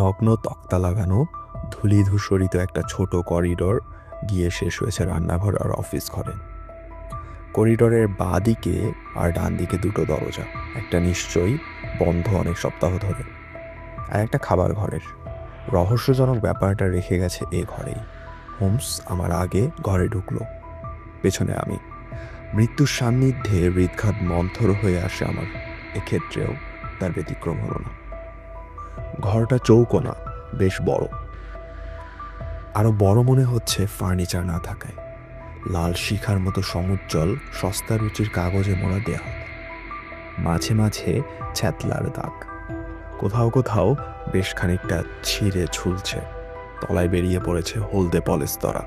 ভগ্ন তক্তা লাগানো ধূলি ধূসরিত একটা ছোট করিডোর গিয়ে শেষ হয়েছে রান্নাঘর আর অফিস ঘরে। করিডোরের বাঁ দিকে আর ডান দিকে দুটো দরজা, একটা নিশ্চয়ই বন্ধ অনেক সপ্তাহ ধরে, আর একটা খাবার ঘরের। রহস্যজনক ব্যাপারটা রেখে গেছে এ ঘরেই। হোমস আমার আগে ঘরে ঢুকলো, পেছনে আমি। মৃত্যুর সান্নিধ্যে হৃদঘাত মন্থর হয়ে আসে আমার, এক্ষেত্রেও তার ব্যতিক্রম হলো না। ঘরটা চৌকো না, বেশ বড়। আরো বড় মনে হচ্ছে ফার্নিচার না থাকায়। লাল শিখার মতো সমুজ্জ্বল সস্তা রুচির কাগজে মোড়া দেয়াল, মাঝে মাঝে ছ্যাতলার দাগ, কোথাও কোথাও বেশ খানিকটা ছিঁড়ে ঝুলছে, তলায় বেরিয়ে পড়েছে হলদে পলেস্তরা।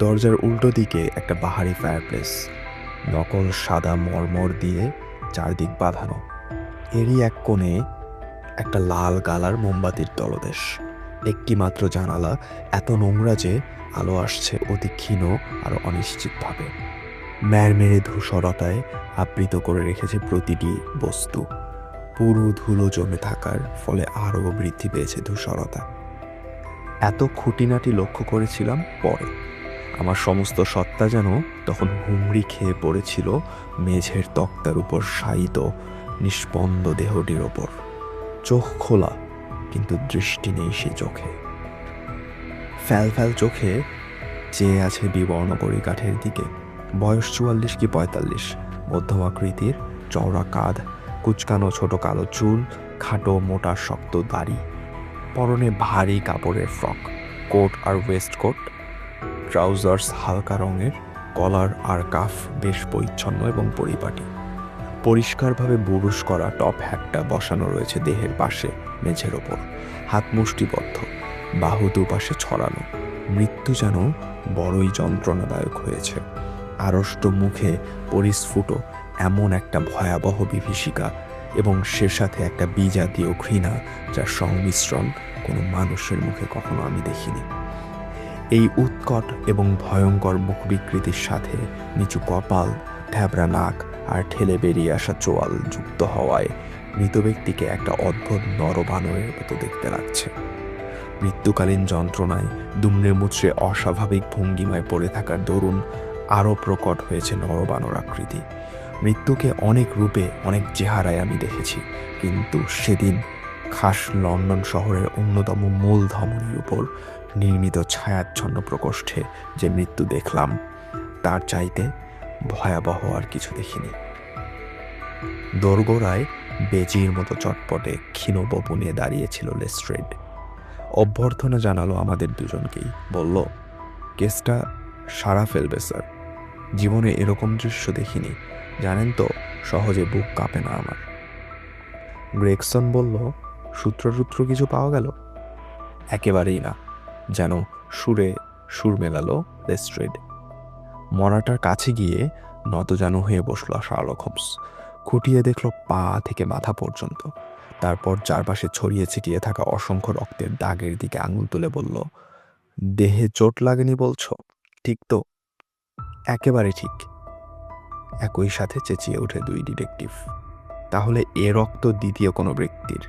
দরজার উল্টো দিকে একটা বাহারি ফায়ারপ্লেস, নকল সাদা মরমর দিয়ে চারদিক বাঁধানো। এরই এক কোণে একটা লাল গালার মোমবাতির তলদেশ। একটি মাত্র জানালা, এত নোংরা যে আলো আসছে অতি ক্ষীণ আর অনিশ্চিতভাবে। ম্যাড়মেড়ে ধূসরতায় আবৃত করে রেখেছে প্রতিটি বস্তু। পুরো ধুলো জমে থাকার ফলে আরও বৃদ্ধি পেয়েছে ধূসরতা। এত খুঁটিনাটি লক্ষ্য করেছিলাম পরে। আমার সমস্ত সত্তা যেন তখন হুমড়ি খেয়ে পড়েছিল মেঝের তক্তার উপর শায়িত নিষ্পন্দ দেহটির ওপর। চোখ খোলা, কিন্তু দৃষ্টি নেই সে চোখে। ফ্যাল ফ্যাল চোখে চেয়ে আছে বিবর্ণ পরিকাঠের দিকে। বয়স 44 কি 45, মধ্যমাকৃতির, চওড়া কাঁধ, কুচকানো ছোট কালো চুল, খাটো মোটা শক্ত দাড়ি। পরনে ভারী কাপড়ের ফ্রক, কোট আর ওয়েস্টকোট, ট্রাউজার্স হালকা রঙের, কলার আর কাফ বেশ পরিচ্ছন্ন এবং পরিপাটি। পরিষ্কারভাবে বুরুশ করা টপ হ্যাটটা বসানো রয়েছে দেহের পাশে মেঝের ওপর, হাত মুষ্টিবদ্ধ, বাহু দুপাশে ছড়ানো। মৃত্যু যেন বড়ই যন্ত্রণাদায়ক হয়েছে। আড়ষ্ট মুখে পরিস্ফুট এমন একটা ভয়াবহ বিভীষিকা, এবং সে সাথে একটা বিজাতীয় ঘৃণা, যার সংমিশ্রণ কোনো মানুষের মুখে কখনো আমি দেখিনি। এই উৎকট এবং ভয়ঙ্কর মুখ বিকৃতির সাথে নিচু কপাল, ঢ্যাবরা নাক আর ঠেলে বেরিয়ে আসা চোয়াল যুক্ত হওয়ায় মৃত ব্যক্তিকে একটা অদ্ভুত নরবানরের মতো দেখতে লাগছে। মৃত্যুকালীন যন্ত্রণায় দুমড়ে মুচড়ে অস্বাভাবিক ভঙ্গিমায় পড়ে থাকার দরুন আরও প্রকট হয়েছে নরবানর আকৃতি। মৃত্যুকে অনেক রূপে, অনেক চেহারায় আমি দেখেছি, কিন্তু সেদিন খাস লন্ডন শহরের অন্যতম মূল ধমনীর উপর নির্মিত ছায়াচ্ছন্ন প্রকোষ্ঠে যে মৃত্যু দেখলাম, তার চাইতে ভয়াবহ আর কিছু দেখিনি। দোরগোড়ায় বেজির মতো চটপটে ক্ষীণ বপু নিয়ে দাঁড়িয়েছিল লেস্ট্রেড। অভ্যর্থনা জানালো আমাদের দুজনকেই। বলল, কেসটা সারা ফেলবে স্যার। জীবনে এরকম দৃশ্য দেখিনি, জানেন তো, সহজে বুক কাঁপে না আমার। গ্রেগসন বলল, সূত্রটূত্র কিছু পাওয়া গেল? একেবারেই না, যেন সুরে সুর মেলালো লেস্ট্রেড। মরাটার কাছে গিয়ে নতজানু হয়ে বসল শার্লক হোমস। খুঁটিয়ে দেখল পা থেকে মাথা পর্যন্ত। তারপর চারপাশে ছড়িয়ে ছিটিয়ে থাকা অসংখ্য রক্তের দাগের দিকে আঙুল তুলে বলল, দেহে চোট লাগেনি বলছো? ঠিক তো? একেবারে ঠিক, একই সাথে চেঁচিয়ে ওঠে দুই ডিটেকটিভ। তাহলে এ রক্ত দ্বিতীয় কোনো ব্যক্তির,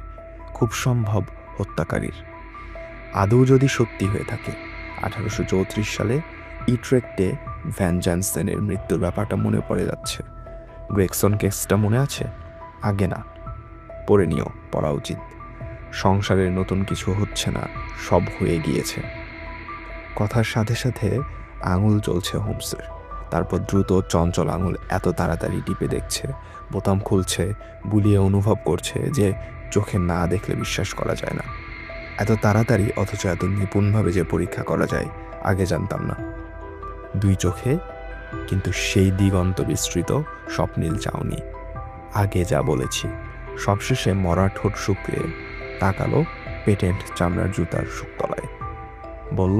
খুব সম্ভব হত্যাকারীর। আদৌ যদি সত্যি হয়ে থাকে, 1834 সালে ইট্রেক্টে ভ্যান জ্যানসেনের মৃত্যুর ব্যাপারটা মনে পড়ে যাচ্ছে। গ্রেগসন কেসটা মনে আছে? আগে না, পড়ে নিও, পড়া উচিত। সংসারের নতুন কিছু হচ্ছে না, সব হয়ে গিয়েছে। কথার সাথে সাথে আঙুল চলছে হোমসের। তারপর দ্রুত চঞ্চল আঙুল এত তাড়াতাড়ি টিপে দেখছে, বোতাম খুলছে, বুলিয়ে অনুভব করছে যে চোখে না দেখলে বিশ্বাস করা যায় না। এত তাড়াতাড়ি, অথচ এত নিপুণভাবে যে পরীক্ষা করা যায়, আগে জানতাম না। দুই চোখে কিন্তু সেই দিগন্ত বিস্তৃত স্বপ্নীল চাউনি। আগে যা বলেছি। সবশেষে মরা ঠোঁট শুকিয়ে তাকালো পেটেন্ট চামড়ার জুতার শুকতলায়। বলল,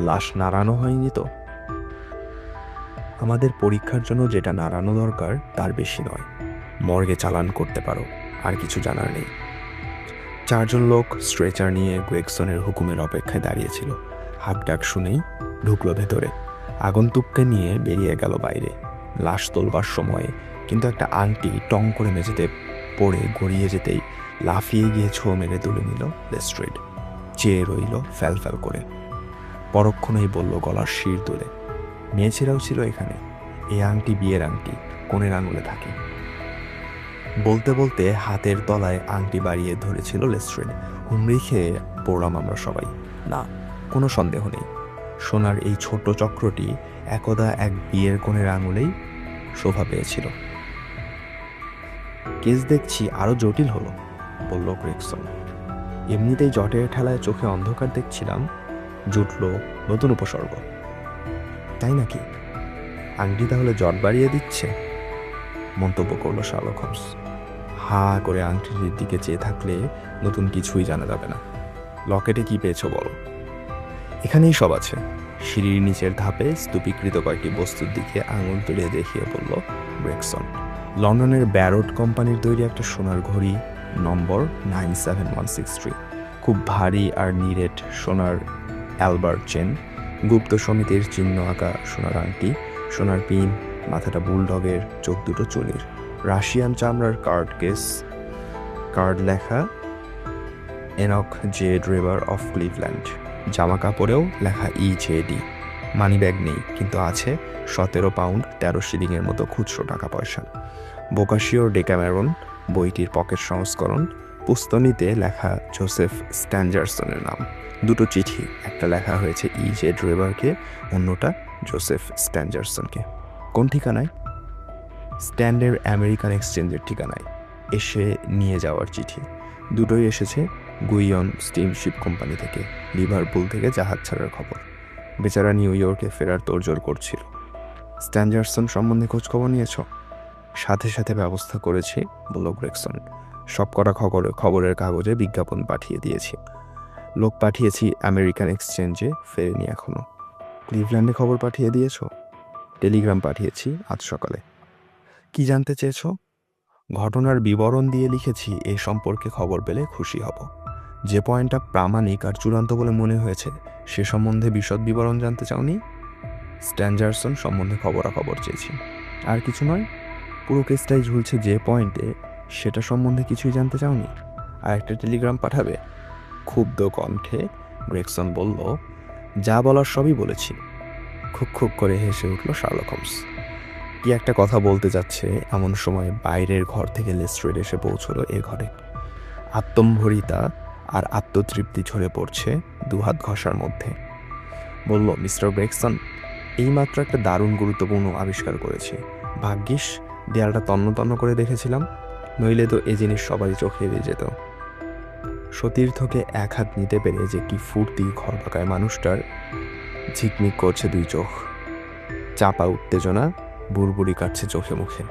লাশ নাড়ানো হয়নি তো? আমাদের পরীক্ষার জন্য যেটা নাড়ানো দরকার তার বেশি নয়। মর্গে চালান করতে পারো, আর কিছু জানার নেই। চারজন লোক স্ট্রেচার নিয়ে গ্রেগসনের হুকুমের অপেক্ষায় দাঁড়িয়েছিল। হাঁক ডাক শুনেই ঢুকলো ভেতরে। আগন্তুককে নিয়ে বেরিয়ে গেল বাইরে। লাশ তোলবার সময়ে কিন্তু একটা আংটি টং করে মেঝেতে পড়ে গড়িয়ে যেতেই লাফিয়ে গিয়ে ছো মেরে তুলে নিল লেস্ট্রেড। চেয়ে রইল ফ্যাল ফ্যাল করে। পরক্ষণেই বলল গলার শির তুলে, মেয়েছেরাও ছিল এখানে। এই আংটি বিয়ের আংটি, কনের আঙুলে থাকে। বলতে বলতে হাতের তলায় আংটি বাড়িয়ে ধরেছিল লেস্ট্রেড। হুমড়ি খেয়ে পড়লাম আমরা সবাই। না, কোনো সন্দেহ নেই, সোনার এই ছোট চক্রটি একদা এক বিয়ের কনের আঙুলেই শোভা পেয়েছিল। কেস দেখছি আরো জটিল হলো, বলল গ্রেগসন। এমনিতেই জটের ঠেলায় চোখে অন্ধকার দেখছিলাম, জুটল নতুন উপসর্গ। তাই নাকি? আংটি তাহলে জট বাড়িয়ে দিচ্ছে, মন্তব্য করল শার্লক হোমস। হা করে আংটিটির দিকে চেয়ে থাকলে নতুন কিছুই জানা যাবে না। লকেটে কি পেয়েছো বলো? এখানেই সব আছে। সিঁড়ির নিচের ধাপে স্তূপীকৃত কয়েকটি বস্তুর দিকে আঙুল তুলে দেখিয়ে বলল গ্রেগসন। লন্ডনের ব্যারোড কোম্পানির তৈরি একটা সোনার ঘড়ি, নম্বর 97163। খুব ভারী আর নিরেট সোনার অ্যালবার্ট চেন, গুপ্ত সমিতির চিহ্ন আঁকা সোনার আংটি, সোনার পিন, মাথাটা বুলডগের, চোখ দুটো চুনির, রাশিয়ান চামড়ার কার্ড কেস, কার্ড লেখা এনক জে ড্রেভার অফ ক্লিভল্যান্ড, জামা কাপড়েও লেখা EJD। মানি ব্যাগ নেই, কিন্তু আছে 17 পাউন্ড 13 শিলিংয়ের মতো খুচরো টাকা পয়সা। বোকাশিওর ডেকামেরন বইটির পকেট সংস্করণ, পুস্তনিতে লেখা জোসেফ স্ট্যাঞ্জারসনের নাম। দুটো চিঠি, একটা লেখা হয়েছে EJ ড্রেভারকে, অন্যটা জোসেফ স্ট্যাঞ্জারসনকে। কোন ঠিকানায়? স্ট্যান্ডের আমেরিকান এক্সচেঞ্জের ঠিকানায় এসে নিয়ে যাওয়ার চিঠি। দুটোই এসেছে গুইয়ন স্টিমশিপ কোম্পানি থেকে। লিভারপুল থেকে জাহাজ ছাড়ার খবর। বেচারা নিউ ইয়র্কে ফেরার তোড়জোড় করছিল। স্ট্যাঞ্জারসন সম্বন্ধে খোঁজখবর নিয়েছ? সাথে সাথে ব্যবস্থা করেছি, বলল গ্রেগসন। সব কটা খবরের কাগজে বিজ্ঞাপন পাঠিয়ে দিয়েছি। লোক পাঠিয়েছি আমেরিকান এক্সচেঞ্জে, ফেরেনি এখনো। ক্লিভল্যান্ডে খবর পাঠিয়ে দিয়েছ? টেলিগ্রাম পাঠিয়েছি আজ সকালে। কি জানতে চেয়েছ? ঘটনার বিবরণ দিয়ে লিখেছি, এ সম্পর্কে খবর পেলে খুশি হব। যে পয়েন্টটা প্রামাণিক আর চূড়ান্ত বলে মনে হয়েছে সে সম্বন্ধে বিশদ বিবরণ জানতে চাওনি? স্ট্যাঞ্জারসন সম্বন্ধে খবরাখবর চেয়েছি। আর কিছু নয়? পুরো কেসটাই ঝুলছে যে পয়েন্টে, সেটা সম্বন্ধে কিছুই জানতে চাওনি? আর একটা টেলিগ্রাম পাঠাবে? ক্ষুব্ধ কণ্ঠে গ্রেগসন বলল, যা বলার সবই বলেছি। খুব খুব করে হেসে উঠল শার্লক হোমস। কি একটা কথা বলতে যাচ্ছে এমন সময় বাইরের ঘর থেকে লেস্ট্রেড এসে পৌঁছলো এ ঘরে। আত্মম্ভরিতা আর আত্মতৃপ্তি ঝরে পড়ছে দুহাত ঘষার মধ্যে। বলল, মিস্টার গ্রেগসন, এইমাত্র একটা দারুণ গুরুত্বপূর্ণ আবিষ্কার করেছি। ভাগ্যিস দেয়ালটা তন্ন তন্ন করে দেখেছিলাম, নইলে তো এ জিনিস সবারই চোখে এড়িয়ে যেত। সতীর্থকে এক হাত নিতে পেরে যে কি ফুর্তি খরবাকায় মানুষটার। ঝিকমিক করছে দুই চোখ, চাপা উত্তেজনা বুড়বুড়ি কাটছে চোখে মুখে।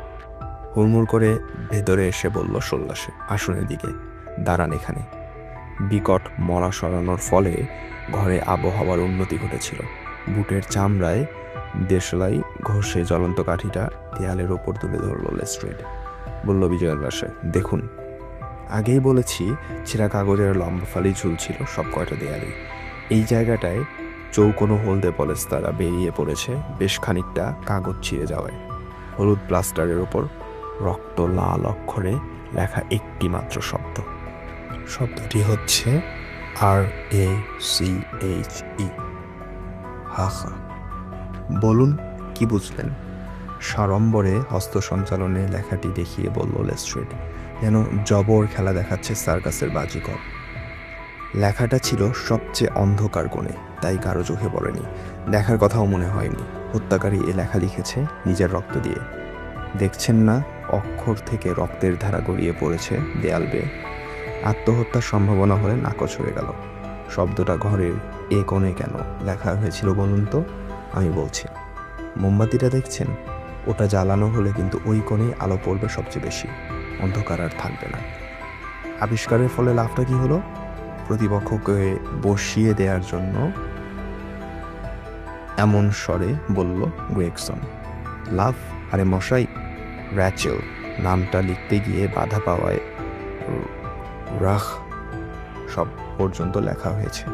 হুড়মুড় করে ভেতরে এসে বলল সল্লাসে, আসনের দিকে দাঁড়ান এখানে। বিকট মরা সরানোর ফলে ঘরে আবহাওয়ার উন্নতি ঘটেছিল। বুটের চামড়ায় দেশলাই ঘষে জ্বলন্ত কাঠিটা দেয়ালের ওপর তুলে ধরল লেস্ট্রেড। বলল বিজয়ের বাসে, দেখুন, আগেই বলেছি ছেঁড়া কাগজের লম্বা ফালি ঝুলছিল সব কয়টা দেয়ালে। এই জায়গাটায় চৌকোনো হলদে পলেস্তারা বেরিয়ে পড়েছে বেশ খানিকটা কাগজ ছিঁড়ে যাওয়ায়। হলুদ প্লাস্টারের ওপর রক্ত লাল অক্ষরে লেখা একটি মাত্র শব্দ। শব্দটি হচ্ছে RACHE। হা হা। বলুন, কি বুঝলেন? সাড়ম্বরে হস্ত সঞ্চালনে লেখাটি দেখিয়ে বলল লেস্ট্রেড, যেন জবর খেলা দেখাচ্ছে সার্কাসের বাজিকর। লেখাটা ছিল সবচেয়ে অন্ধকার কোণে, তাই কারো চোখে পড়েনি, দেখার কথাও মনে হয়নি। হত্যাকারী এ লেখা লিখেছে নিজের রক্ত দিয়ে। দেখছেন না, অক্ষর থেকে রক্তের ধারা গড়িয়ে পড়েছে দেয়াল বেয়ে। আত্মহত্যার সম্ভাবনা হলে নাকচ হয়ে গেল। শব্দটা ঘরের এ কোণে কেন লেখা হয়েছিল বলুন তো? আমি বলছি, মোমবাতিটা দেখছেন? ওটা জ্বালানো হলে কিন্তু ওই কোণেই আলো পড়বে সবচেয়ে বেশি, অন্ধকার আর থাকবে না। আবিষ্কারের ফলে লাভটা কি হলো? প্রতিপক্ষকে বসিয়ে দেওয়ার জন্য এমন স্বরে বলল গ্রেগসন। লাভ? আরে মশাই, র্যাচেল নামটা লিখতে গিয়ে বাধা পাওয়ায় রাখ সব পর্যন্ত লেখা হয়েছে।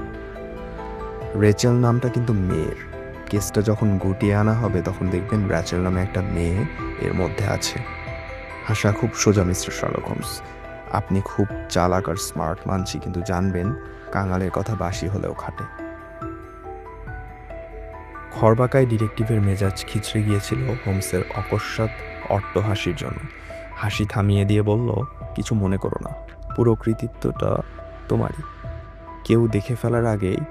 রেচেল নামটা কিন্তু মেয়ের। কেসটা যখন গুটিয়ে আনা হবে তখন দেখবেন র্যাচেল নামে একটা মেয়ে এর মধ্যে আছে। হাসা খুব সোজা মিস্টার শার্লক হোমস। আপনি খুব চালাক আর স্মার্ট মানছি, কিন্তু জানবেন কাঙালের কথা বাসি হলেও খাটে। খরবাকায় ডিটেকটিভের মেজাজ খিচড়ে গিয়েছিল হোমসের অকস্মাৎ অট্টহাসির জন্য। হাসি থামিয়ে দিয়ে বলল, কিছু মনে করো না, পুরো কৃতিত্বটা তোমারই। কেউ দেখে ফেলার আগেই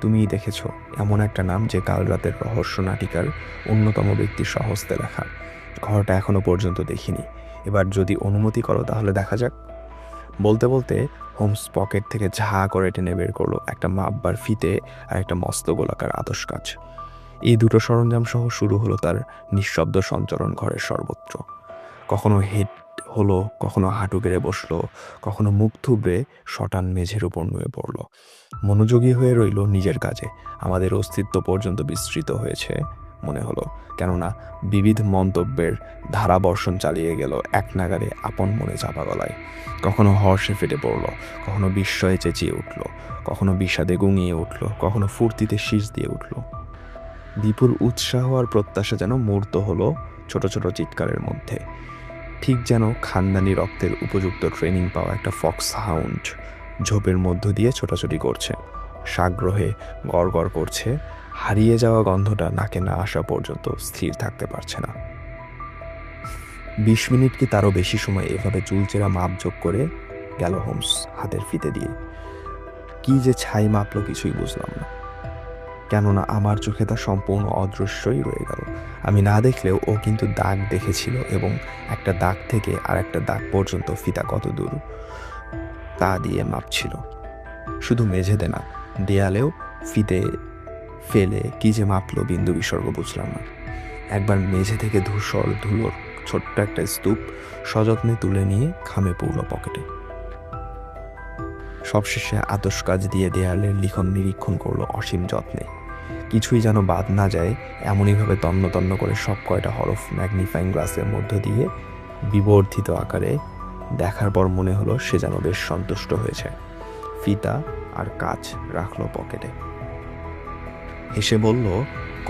তুমিই দেখেছ এমন একটা নাম যে কাল রাতের রহস্য নাটিকার অন্যতম ব্যক্তির স্বহস্তে লেখা। ঘরটা এখনো পর্যন্ত দেখিনি, এবার যদি অনুমতি করো তাহলে দেখা যাক। বলতে বলতে হোমস পকেট থেকে ঝা করে টেনে বের করলো একটা মাপবার ফিতে আর একটা মস্ত গোলাকার আতশ কাচ। এই দুটো সরঞ্জাম সহ শুরু হলো তার নিঃশব্দ সঞ্চরণ ঘরের সর্বত্র। কখনো হেড হলো, কখনো হাঁটু গেড়ে বসলো, কখনো মুখ থুবড়ে শটান মেঝের উপর নুয়ে পড়ল। মনোযোগী হয়ে রইল নিজের কাজে। আমাদের অস্তিত্ব পর্যন্ত বিস্তৃত হয়েছে মনে হলো, কেননা বিবিধ মন্তব্যের ধারাবর্ষণ চালিয়ে গেল এক নাগারে আপন মনে চাপা গলায়। কখনো হর্ষে ফেটে পড়ল, কখনো বিস্ময়ে চেঁচিয়ে উঠল, কখনো বিষাদে গুঙিয়ে উঠল, কখনো ফুর্তিতে শীষ দিয়ে উঠল। বিপুল উৎসাহ আর প্রত্যাশা যেন মূর্ত হলো ছোট ছোট চিৎকারের মধ্যে, ঠিক যেন খানদানি রক্তের উপযুক্ত ট্রেনিং পাওয়া একটা ফক্স হাউন্ড ঝোপের মধ্য দিয়ে ছোটাছুটি করছে, সাগ্রহে গড়গড় করছে, হারিয়ে যাওয়া গন্ধটা নাকে না আসা পর্যন্ত স্থির থাকতে পারছে না। 20 মিনিট কি তারও বেশি সময় এভাবে চুলচেরা মাপজোক করে গেল হোমস হাতের ফিতে দিয়ে। কি যে ছাই মাপলো কিছুই বুঝলাম না, কেননা আমার চোখে তা সম্পূর্ণ অদৃশ্যই রয়ে গেল। আমি না দেখলেও ও কিন্তু দাগ দেখেছিল, এবং একটা দাগ থেকে আর একটা দাগ পর্যন্ত ফিতা কত দূর তা দিয়ে মাপছিল। শুধু মেঝেতে না, দেয়ালেও ফিতে ফেলে কি যে মাপলো বিন্দু বিসর্গ বুঝলাম না। একবার মেঝে থেকে ধূসর ধুলোর ছোট্ট একটা স্তূপ সযত্নে তুলে নিয়ে খামে পড়ল পকেটে। সবশেষে আতশ কাজ দিয়ে দেয়ালের লিখন নিরীক্ষণ করলো অসীম যত্নে। কিছুই যেন বাদ না যায় এমনইভাবে তন্ন তন্ন করে সব কয়টা হরফ ম্যাগনিফাইং গ্লাসের মধ্য দিয়ে বিবর্ধিত আকারে দেখার পর মনে হলো সে যেন বেশ সন্তুষ্ট হয়েছে। ফিতা আর কাজ রাখলো পকেটে। হেসে বলল,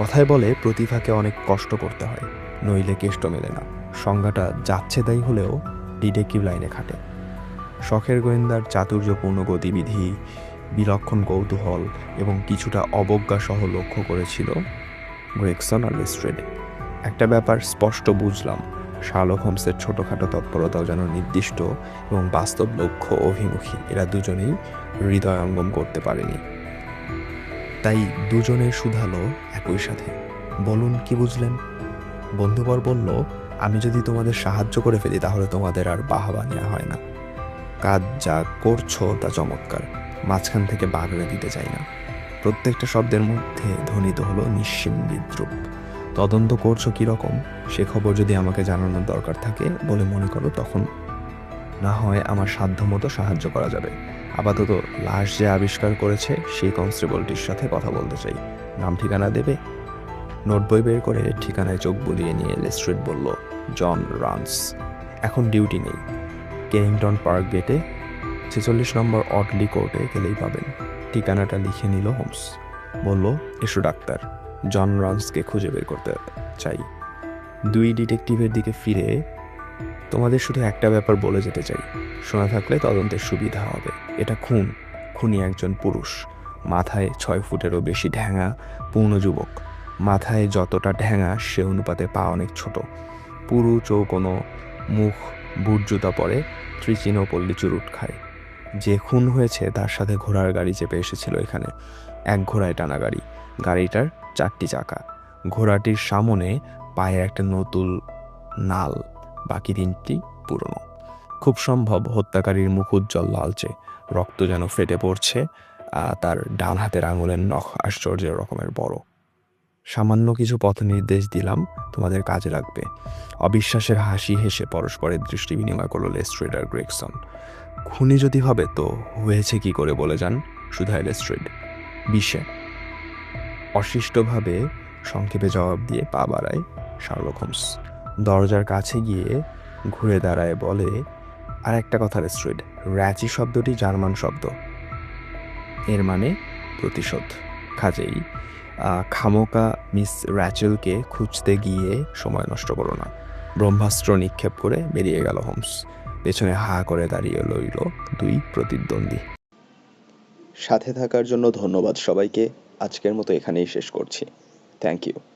কথায় বলে প্রতিভাকে অনেক কষ্ট করতে হয়, নইলে কেষ্ট মেলে না। সংজ্ঞাটা যাচ্ছে তাই হলেও ডিটেকটিভ লাইনে খাটে। শখের গোয়েন্দার চাতুর্যপূর্ণ গতিবিধি, বিলক্ষণ কৌতূহল এবং কিছুটা অবজ্ঞা সহ লক্ষ্য করেছিল গ্রেগসন আর লেস্ট্রেড। একটা ব্যাপার স্পষ্ট বুঝলাম, শার্লক হোমসের ছোটোখাটো তৎপরতাও যেন নির্দিষ্ট এবং বাস্তব লক্ষ্য অভিমুখী। এরা দুজনেই হৃদয়ঙ্গম করতে পারেনি, তাই দুজনে শুধালো একই সাথে, বলুন কি বুঝলেন? বন্ধুবর বলল, আমি যদি তোমাদের সাহায্য করে ফেলি তাহলে তোমাদের আর বাহাবা নেওয়া হয় না। কাজ যা করছো তা চমৎকার, মাঝখান থেকে বাগড়ে দিতে চাই না। প্রত্যেকটা শব্দের মধ্যে ধ্বনিত হলো নিশ্চিম বিদ্রুপ। তদন্ত করছো কীরকম সে খবর যদি আমাকে জানানোর দরকার থাকে বলে মনে করো, তখন না হয় আমার সাধ্যমতো সাহায্য করা যাবে। আপাতত লাশ যে আবিষ্কার করেছে সেই কনস্টেবলটির সাথে কথা বলতে চাই। নাম ঠিকানা দেবে? নোট বই বের করে ঠিকানায় চোখ বুলিয়ে নিয়ে লেস্ট্রেড বলল, জন রান্স। এখন ডিউটি নেই। কেনিংটন পার্ক গেটে 46 নম্বর অটলি কোর্টে গেলেই পাবেন। ঠিকানাটা লিখে নিল হোমস। বলল, এসো ডাক্তার, জন রান্সকে খুঁজে বের করতে চাই। দুই ডিটেকটিভের দিকে ফিরে, তোমাদের শুধু একটা ব্যাপার বলে যেতে চাই, শোনা থাকলে তদন্তের সুবিধা হবে। এটা খুন, খুনি একজন পুরুষ, মাথায় 6 ফুটেরও বেশি ঢ্যাঙা, পূর্ণ যুবক। মাথায় যতটা ঢ্যাঙা সে অনুপাতে পা অনেক ছোট, পুরু চৌকোনো মুখ, বুট জুতা পরে, ত্রিচিনোপল্লী চুরুট খায়। যে খুন হয়েছে তার সাথে ঘোড়ার গাড়ি চেপে এসেছিল এখানে, এক ঘোড়ায় টানা গাড়ি। গাড়িটার 4টি চাকা, ঘোড়াটির সামনে পায়ে একটা নতুন নাল, বাকি 3টি পুরনো। খুব সম্ভব হত্যাকারীর মুখ উজ্জ্বল লালচে, রক্ত যেন ফেটে পড়ছে। তার ডান হাতের আঙুলের নখ আশ্চর্য রকমের বড়। সামান্য কিছু পথ নির্দেশ দিলাম, তোমাদের কাজে লাগবে। অবিশ্বাসের হাসি হেসে পরস্পরের দৃষ্টি বিনিময় করল লেস্ট্রেড আর গ্রেগসন। খুনি যদি হবে তো হয়েছে কি করে বলে যান, শুধায় লেস্ট্রেড। 20-এ। অশিষ্টভাবে সংক্ষেপে জবাব দিয়ে পা বাড়ায় শার্লক হোমস। দরজার কাছে গিয়ে ঘুরে দাঁড়ায়, বলে, আর একটা কথা লেস্ট্রেড, র্যাচি শব্দটি জার্মান শব্দ, এর মানে প্রতিশোধ। কাজেই খামোকা মিস র্যাচেলকে খুঁজতে গিয়ে সময় নষ্ট করো না। ব্রহ্মাস্ত্র নিক্ষেপ করে বেরিয়ে গেল হোমস। পেছনে হা করে দাঁড়িয়ে রইল দুই প্রতিদ্বন্দ্বী। সাথে থাকার জন্য ধন্যবাদ সবাইকে। আজকের মতো এখানেই শেষ করছি। Thank you.